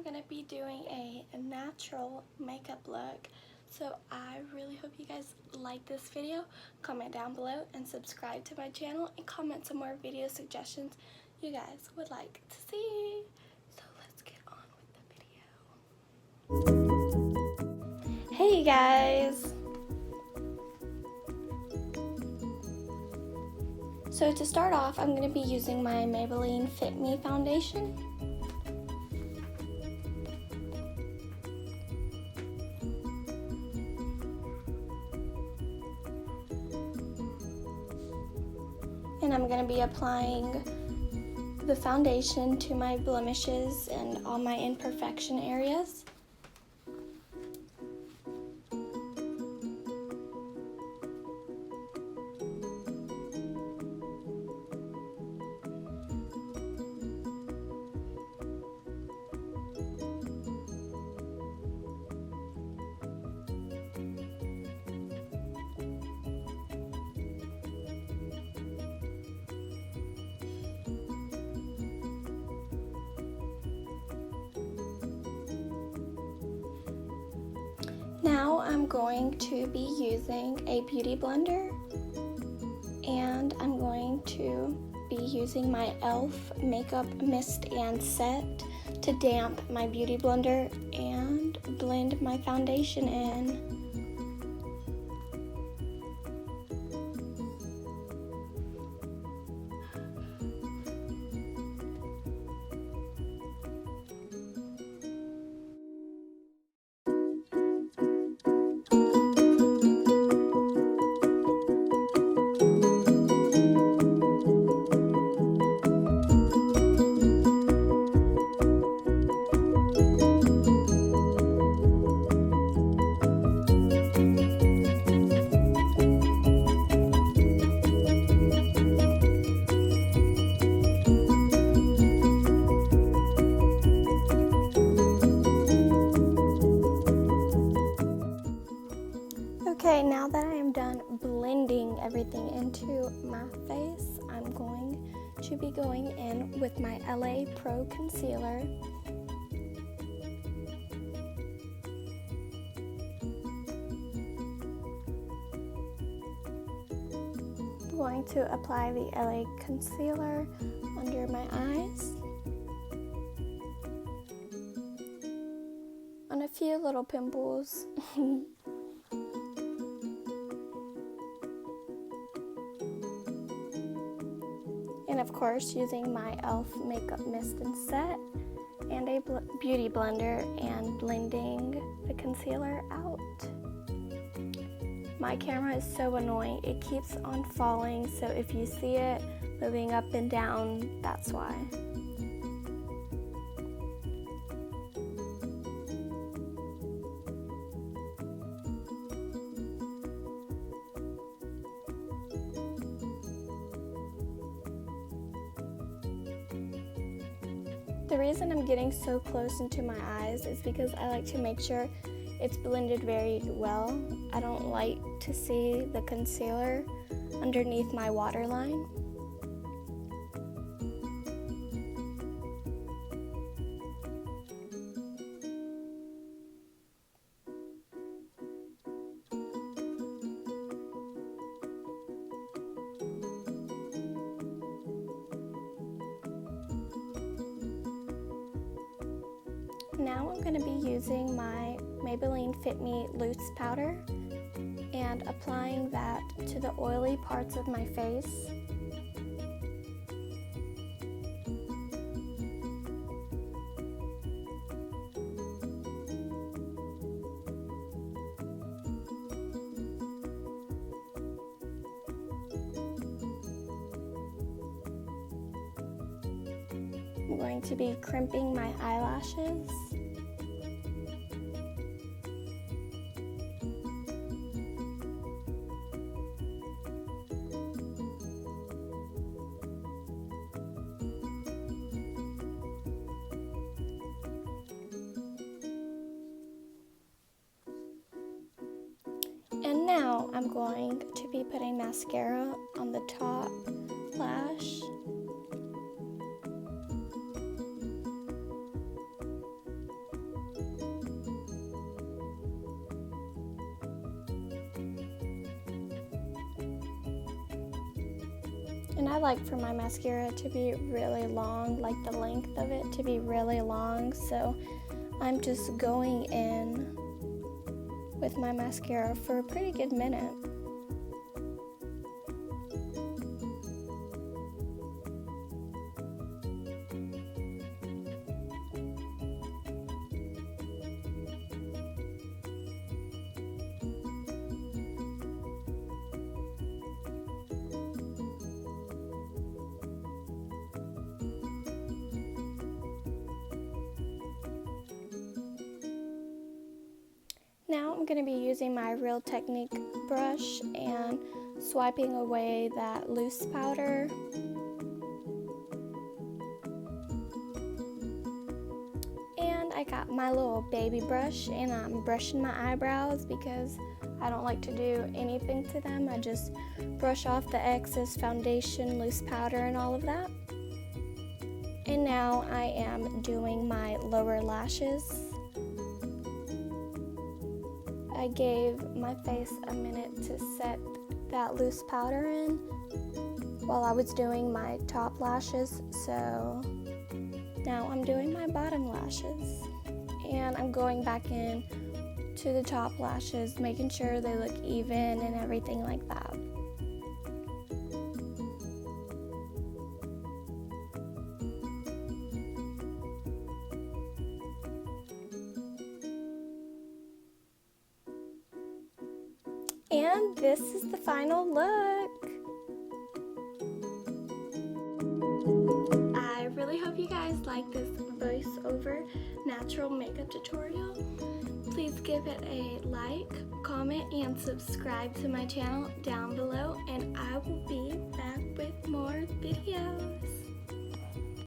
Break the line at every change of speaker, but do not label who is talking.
I'm going to be doing a natural makeup look. So I really hope you guys like this video. Comment down below and subscribe to my channel and comment some more video suggestions you guys would like to see. So let's get on with the video. Hey guys! So to start off, I'm going to be using my Maybelline Fit Me foundation. And I'm going to be applying the foundation to my blemishes and all my imperfection areas. Now I'm going to be using a beauty blender, and I'm going to be using my e.l.f. makeup mist and set to damp my beauty blender and blend my foundation in. Okay, now that I am done blending everything into my face, I'm going to be going in with my LA Pro Concealer. I'm going to apply the LA Concealer under my eyes on a few little pimples. And of course, using my e.l.f. makeup mist and set and a beauty blender and blending the concealer out. My camera is so annoying. It keeps on falling, so if you see it moving up and down, that's why. The reason I'm getting so close into my eyes is because I like to make sure it's blended very well. I don't like to see the concealer underneath my waterline. Now I'm going to be using my Maybelline Fit Me Loose Powder and applying that to the oily parts of my face. I'm going to be crimping my eyelashes. And now I'm going to be putting mascara on the top lash. And I like for my mascara to be really long, like the length of it to be really long, so I'm just going in with my mascara for a pretty good minute. Now I'm going to be using my Real Technique brush and swiping away that loose powder. And I got my little baby brush and I'm brushing my eyebrows because I don't like to do anything to them. I just brush off the excess foundation, loose powder, and all of that. And now I am doing my lower lashes. I gave my face a minute to set that loose powder in while I was doing my top lashes, so now I'm doing my bottom lashes. And I'm going back in to the top lashes, making sure they look even and everything like that. And this is the final look. I really hope you guys like this voiceover natural makeup tutorial. Please give it a like, comment, and subscribe to my channel down below, and I will be back with more videos.